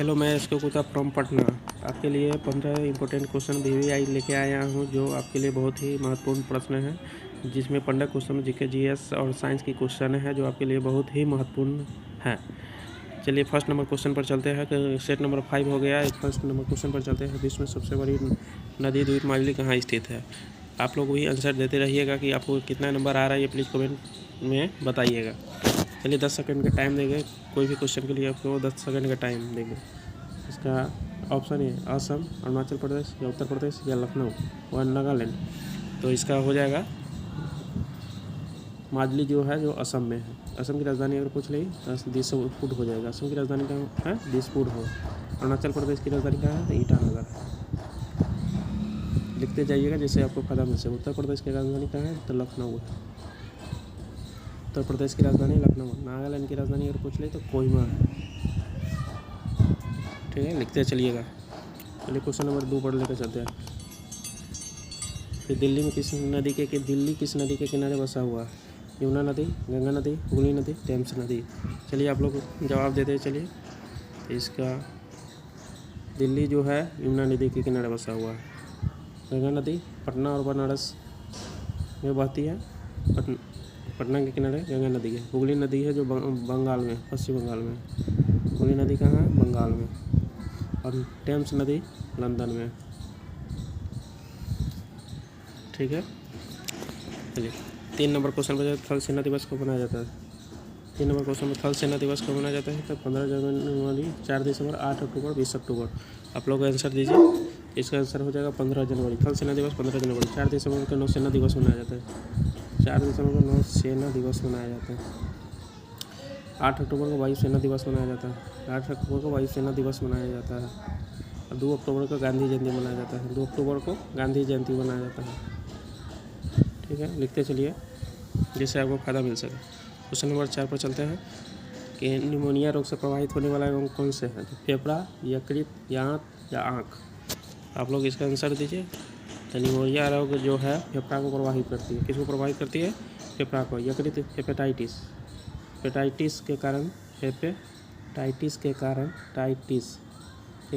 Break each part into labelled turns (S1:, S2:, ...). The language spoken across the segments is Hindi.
S1: हेलो, मैं इसको कुता फ्रॉम पटना आपके लिए 15 इम्पोर्टेंट क्वेश्चन VVI लेके आया हूँ, जो आपके लिए बहुत ही महत्वपूर्ण प्रश्न है, जिसमें 15 क्वेश्चन जीके GS और साइंस की क्वेश्चन है, जो आपके लिए बहुत ही महत्वपूर्ण है। चलिए फर्स्ट नंबर क्वेश्चन पर चलते हैं। सेट नंबर 5 हो गया। फर्स्ट नंबर क्वेश्चन पर चलते हैं। विश्व में सबसे बड़ी नदी द्वीप माजुली कहाँ स्थित है? आप लोग भी आंसर देते रहिएगा कि आपको कितना नंबर आ रहा है, ये प्लीज़ कमेंट में बताइएगा। चलिए 10 सेकंड का टाइम देंगे, कोई भी क्वेश्चन के लिए आपको 10 सेकंड का टाइम देंगे। इसका ऑप्शन है असम, अरुणाचल प्रदेश या उत्तर प्रदेश या लखनऊ व नागालैंड। तो इसका हो जाएगा माजुली, जो है जो असम में है। असम की राजधानी अगर पूछ ली तो दिसपुर हो जाएगा। असम की राजधानी कहाँ है? दिसपुर हो। अरुणाचल प्रदेश की राजधानी कहाँ है? तो ईटानगर है। लिखते जाइएगा जैसे आपको फायदा मिल सके। उत्तर प्रदेश की राजधानी कहाँ है? तो लखनऊ है। उत्तर प्रदेश की राजधानी लखनऊ। नागालैंड की राजधानी अगर पूछ ले तो कोहिमा है। ठीक है, लिखते चलिएगा। चलिए क्वेश्चन नंबर 2 पर लेकर चलते हैं कि दिल्ली किस नदी के किनारे बसा हुआ है? यमुना नदी, गंगा नदी, हुगली नदी, टेम्स नदी। चलिए आप लोग जवाब देते हैं। चलिए इसका दिल्ली जो है यमुना नदी के किनारे बसा हुआ है। गंगा नदी पटना और बनारस में बहती है। पटना के किनारे गंगा नदी है। हुगली नदी है जो बंगाल में, पश्चिम बंगाल में। हुगली नदी कहाँ है? बंगाल में। और टेम्स नदी लंदन में। ठीक है, चलिए 3 नंबर क्वेश्चन पर थल सेना दिवस कब मनाया जाता है? 3 नंबर क्वेश्चन में थल सेना दिवस कब मनाया जाता है? तो 15 जनवरी, 4 दिसंबर, 8 अक्टूबर, 20 अक्टूबर। आप लोग आंसर दीजिए। इसका आंसर हो जाएगा 15 जनवरी। थल सेना दिवस 15 जनवरी। 4 दिसंबर को नौसेना दिवस मनाया जाता है। 4 दिसंबर को नौसेना दिवस मनाया जाता है। 8 अक्टूबर को वायुसेना दिवस मनाया जाता है। 8 अक्टूबर को वायुसेना दिवस मनाया जाता है। और 2 अक्टूबर को गांधी जयंती मनाया जाता है। 2 अक्टूबर को गांधी जयंती मनाया जाता है। ठीक है, लिखते चलिए जिससे आपको फ़ायदा मिल सके। क्वेश्चन नंबर 4 पर चलते हैं कि निमोनिया रोग से प्रभावित होने वाला एवं कौन से है? तो फेफड़ा, यकृत, आंत या आँख। आप लोग इसका आंसर दीजिए। तो निमोनिया रोग जो है फेफड़ा को प्रभावित करती है। किसको प्रभावित करती है? फेफड़ा को। यकृत हेपेटाइटिस के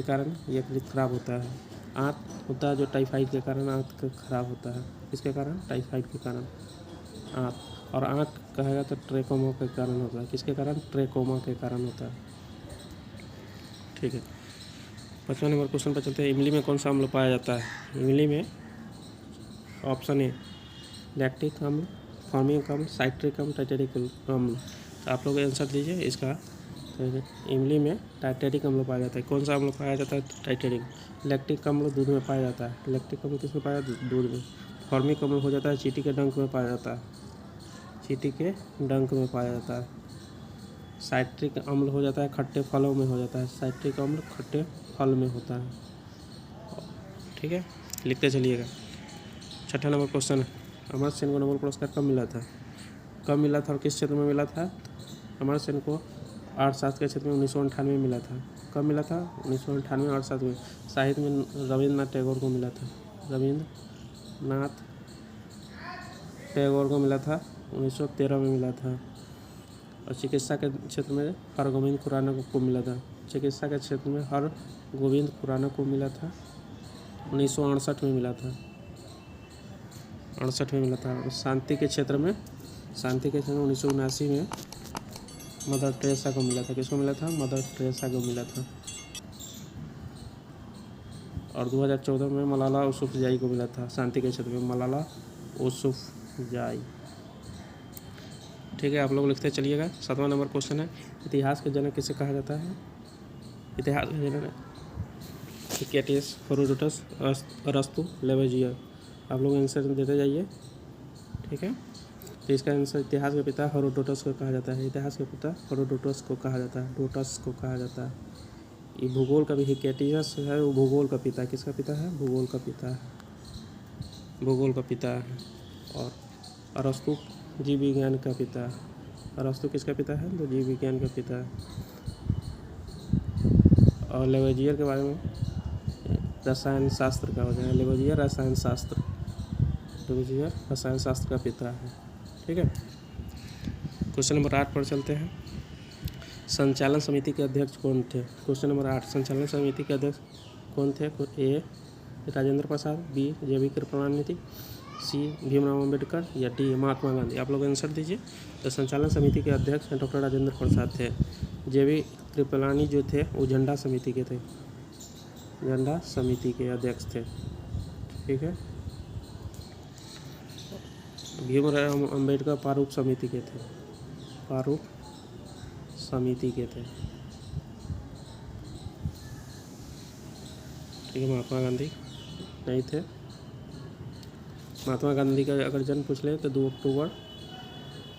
S1: कारण यकृत खराब होता है। आँत होता है जो टाइफाइड के कारण आँत खराब होता है। किसके कारण? टाइफाइड के कारण आँत। और आँख कहेगा तो ट्रेकोमा के कारण होता है। किसके कारण? ट्रेकोमा के कारण होता है। ठीक है, 5वां नंबर क्वेश्चन पर चलते हैं। इमली में कौन सा अम्ल पाया जाता है? इमली में ऑप्शन ए लैक्टिक अम्ल, फॉर्मिक अम्ल, साइट्रिक अम्ल, टाइटेरिक अम्ल। तो आप लोग आंसर दीजिए इसका। तो इमली में टाइटेरिक अम्ल पाया जाता है। कौन सा अम्ल पाया जाता है? टाइटेरिक। लैक्टिक अम्ल दूध में पाया जाता है। लैक्टिक अम्ल किसमें पाया जाता है? दूध में। फॉर्मिक अम्ल हो जाता है चींटी के डंक में पाया जाता है। चींटी के डंक में पाया जाता है। साइट्रिक अम्ल हो जाता है खट्टे फलों में हो जाता है। साइट्रिक अम्ल खट्टे फल में होता है। ठीक है, लिखते चलिएगा। 6वां नंबर क्वेश्चन है, अमर्त्य सेन को नोबेल पुरस्कार कब मिला था? कब मिला था और किस क्षेत्र में मिला था? अमर्त्य सेन को अर्थशास्त्र के क्षेत्र में 1998 में मिला था। कब मिला था? 1998 अर्थशास्त्र में। साहित्य में रविंद्रनाथ टैगोर को मिला था। रविंद्रनाथ टैगोर को मिला था। 1913 में मिला था। और चिकित्सा के क्षेत्र में हरगोविंद खुराना को मिला था। चिकित्सा के क्षेत्र में हरगोविंद खुराना को मिला था। 1968 में मिला था। 68 में मिला था। और शांति के क्षेत्र में 1979 में मदर टेरेसा को मिला था। किसको मिला था? मदर टेरेसा को मिला था। और 2014 में मलाला यूसुफ़ज़ई को मिला था। शांति के क्षेत्र में मलाला यूसुफ़ज़ई। ठीक है, आप लोग लिखते चलिएगा। 7वां नंबर क्वेश्चन है, इतिहास के जनक किसे कहा जाता है? इतिहास के जनक हिप्पाक्रेटस, हेरोडोटस, अरस्तु, लेवेजियर। आप लोग आंसर देते जाइए। ठीक है, तो इसका आंसर इतिहास के पिता हेरोडोटस को कहा जाता है। इतिहास के पिता हेरोडोटस को कहा जाता है। डोटस को कहा जाता है। ये भूगोल का भी हिप्पाक्रेटस है, वो भूगोल का पिता। किसका पिता है? भूगोल का पिता है। भूगोल का पिता है। और अरस्तु जीव विज्ञान का पिता है। अरस्तु किसका पिता है? तो जीव विज्ञान का पिता है। और लेवेजियर के बारे में रसायन शास्त्र का हो जाएगा। लेवेजियर रसायन शास्त्र का पिता है। ठीक है, क्वेश्चन नंबर 8 पर चलते हैं संचालन समिति के अध्यक्ष कौन थे? क्वेश्चन नंबर 8, संचालन समिति के अध्यक्ष कौन थे? ए राजेंद्र प्रसाद, बी जे.बी. कृपलानी, सी भीमराव अम्बेडकर या डी महात्मा गांधी। आप लोग आंसर दीजिए। तो संचालन समिति के अध्यक्ष डॉक्टर राजेंद्र प्रसाद थे। जे.बी. कृपलानी जो थे वो झंडा समिति के थे, झंडा समिति के अध्यक्ष थे। ठीक है। भीमराव अम्बेडकर प्रारूप समिति के थे, प्रारूप समिति के थे। ठीक है। महात्मा गांधी नहीं थे। महात्मा गांधी का अगर जन्म पूछ ले तो 2 अक्टूबर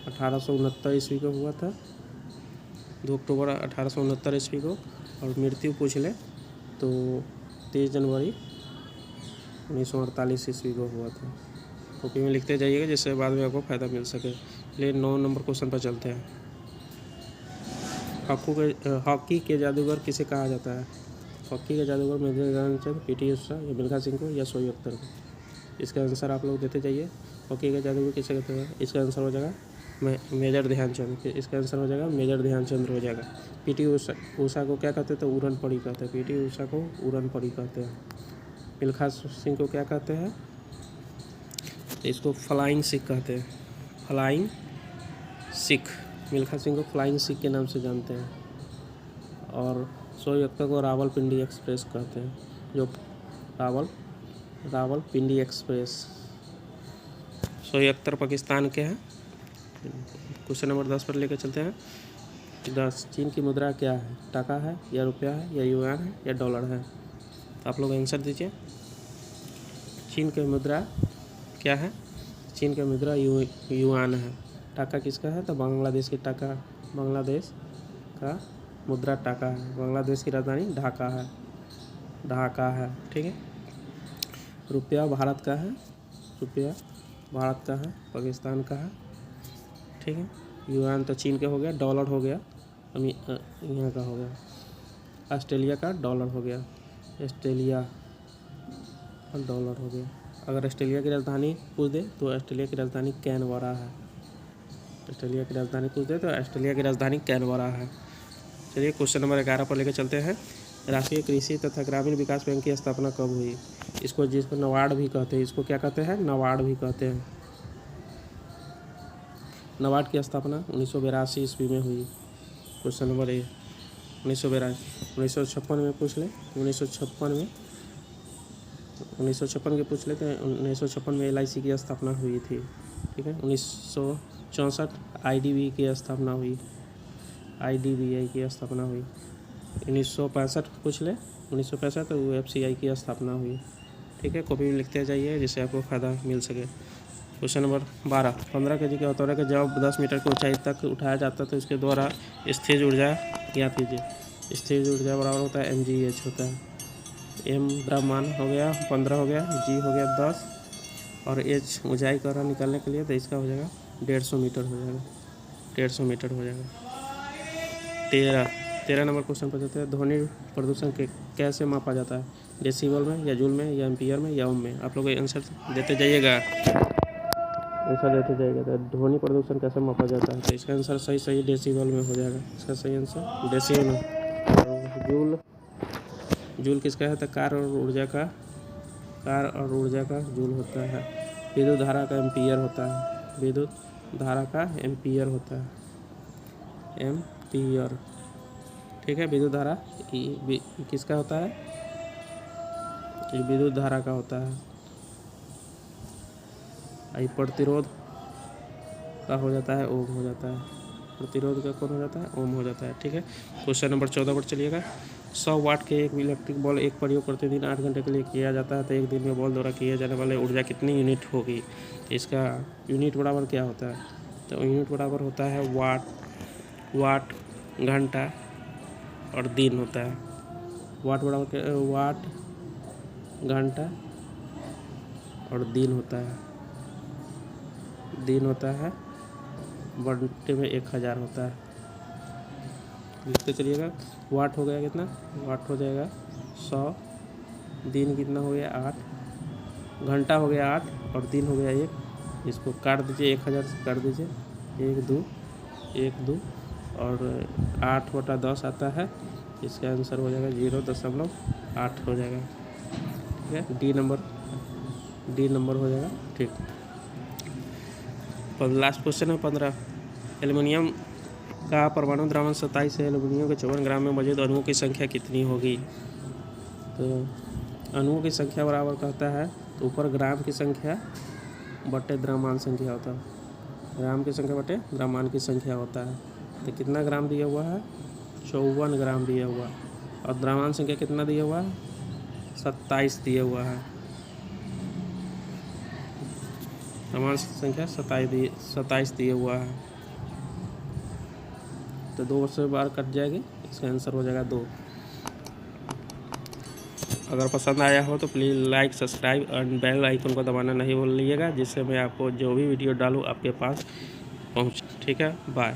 S1: 1869 ईस्वी को हुआ था, 2 अक्टूबर 1869 ईस्वी को। और मृत्यु पूछ ले तो 23 जनवरी 1948 ईस्वी को हुआ था। कॉपी में लिखते जाइएगा जिससे बाद में आपको फ़ायदा मिल सके। चलिए 9 नंबर क्वेश्चन पर चलते हैं। हॉकी के जादूगर किसे कहा जाता है? हॉकी के जादूगर मेजर ध्यानचंद, पी.टी. उषा या मिल्खा सिंह को या शोएब अख्तर को? इसका आंसर आप लोग देते जाइए। हॉकी का जादूगर किसे कहते हैं? इसका आंसर हो जाएगा मेजर ध्यानचंद। इसका आंसर हो जाएगा मेजर ध्यानचंद हो जाएगा। पी.टी. उषा को क्या कहते हैं? तो उड़न पड़ी कहते हैं। पी.टी. उषा को उड़न पड़ी कहते हैं। मिल्खा सिंह को क्या कहते हैं? इसको फ्लाइंग सिख कहते हैं, फ्लाइंग सिख। मिल्खा सिंह को फ्लाइंग सिख के नाम से जानते हैं। और शोएब अख्तर को रावलपिंडी एक्सप्रेस कहते हैं, जो रावलपिंडी एक्सप्रेस। शोएब अख्तर पाकिस्तान के हैं। क्वेश्चन नंबर 10 पर लेकर चलते हैं। 10, चीन की मुद्रा क्या है? टाका है या रुपया है या युआन है या डॉलर है? तो आप लोग आंसर दीजिए। चीन की मुद्रा क्या है? चीन की मुद्रा युआन है। टाका किसका है? तो बांग्लादेश की टाका, बांग्लादेश का मुद्रा टाका है। बांग्लादेश की राजधानी ढाका है, ढाका है। ठीक है। रुपया भारत का है, रुपया भारत का है, पाकिस्तान का है। ठीक है। युआन तो चीन के हो गया, डॉलर हो गया यहाँ का हो गया, ऑस्ट्रेलिया का डॉलर हो गया, ऑस्ट्रेलिया का डॉलर हो गया। अगर ऑस्ट्रेलिया की राजधानी पूछ दे तो ऑस्ट्रेलिया की राजधानी कैनबरा है। ऑस्ट्रेलिया की राजधानी पूछ दे तो ऑस्ट्रेलिया की राजधानी कैनबरा है। चलिए क्वेश्चन नंबर 11 पर लेकर चलते हैं। राष्ट्रीय कृषि तथा ग्रामीण विकास बैंक की स्थापना कब हुई? जिसको नबार्ड भी कहते हैं, इसको क्या कहते हैं? नबार्ड भी कहते हैं। नबार्ड की स्थापना 1982 ईस्वी में हुई। Question number 1, 1982। 1956 में पूछ ले, 1956 के पूछ लेते हैं। 1956 में LIC की स्थापना हुई थी। ठीक है। 1964 IDBI की स्थापना हुई, IDBI की स्थापना हुई। 1965 पूछ ले, 1965 तो FCI की स्थापना हुई। ठीक है। कॉपी में लिखते जाइए जिससे आपको फ़ायदा मिल सके। क्वेश्चन नंबर 12, 15 kg के हथौड़े का जब 10 मीटर की ऊंचाई तक उठाया जाता है तो इसके द्वारा स्थिर ऊर्जा ज्ञात कीजिए। स्थिर ऊर्जा बराबर होता है mgh होता है। m द्रव्यमान हो गया 15 हो गया, g हो गया 10 और h ऊंचाई का निकालने के लिए तो इसका हो जाएगा 150 मीटर हो जाएगा, 150 मीटर हो जाएगा। 13 नंबर क्वेश्चन पर जाते हैं। ध्वनि प्रदूषण के कैसे मापा जाता है? डेसिबल में या जूल में या एम्पियर में या ओम में? आप लोग आंसर देते जाइएगा, आंसर देते जाइएगा। तो ध्वनि प्रदूषण कैसे मापा जाता है? तो इसका आंसर सही डेसिबल में हो जाएगा। इसका सही आंसर डेसिबल में। और जूल किसका है? तो कार और ऊर्जा का जूल होता है। विद्युत धारा का एम्पियर होता है, विद्युत धारा का एम्पियर होता है, एम्पियर। ठीक है। विद्युत धारा किसका होता है? ये विद्युत धारा का होता है। प्रतिरोध का हो जाता है ओम हो जाता है, प्रतिरोध का कौन हो जाता है? ओम हो जाता है। ठीक है। क्वेश्चन नंबर 14 पर चलिएगा। 100 वाट के एक इलेक्ट्रिक बॉल एक प्रयोग प्रतिदिन 8 घंटे के लिए किया जाता है तो एक दिन में बॉल द्वारा किए जाने वाले ऊर्जा कितनी यूनिट होगी? इसका यूनिट बराबर क्या होता है? तो यूनिट बराबर होता है वाट घंटा और दिन होता है। वाट बराबर वाट घंटा और दिन होता है, दिन होता है घंटे में 1000 होता है। लिखते चलिएगा। वाट हो गया कितना? वाट हो जाएगा 100, दिन कितना हो गया 8, घंटा हो गया 8 और दिन हो गया 1। इसको काट दीजिए, 1000 से काट दीजिए, 1 2 और 8/10 आता है, इसका आंसर हो जाएगा 0.8 हो जाएगा। ठीक है, डी नंबर हो जाएगा। ठीक, लास्ट क्वेश्चन है 15। एल्युमिनियम का परमाणु द्रव्यमान 27 है, एल्युमिनियम के 54 ग्राम में मौजूद अणुओं की संख्या कितनी होगी? तो अणुओं की संख्या बराबर कहता है तो ऊपर ग्राम की संख्या बटे द्रव्यमान संख्या होता है, ग्राम की संख्या बटे द्रव्यमान की संख्या होता है। तो कितना ग्राम दिया हुआ है? 54 ग्राम दिया हुआ है। और द्रव्यमान संख्या कितना दिया हुआ है? 27 दिया हुआ है। द्रव्यमान संख्या 27 दिया हुआ है। तो 2 से बार कट जाएगी, इसका आंसर हो जाएगा 2। अगर पसंद आया हो तो प्लीज़ लाइक, सब्सक्राइब और बेल आइकन को दबाना नहीं भूलिएगा, जिससे मैं आपको जो भी वीडियो डालूँ आपके पास पहुँचे। ठीक है, बाय।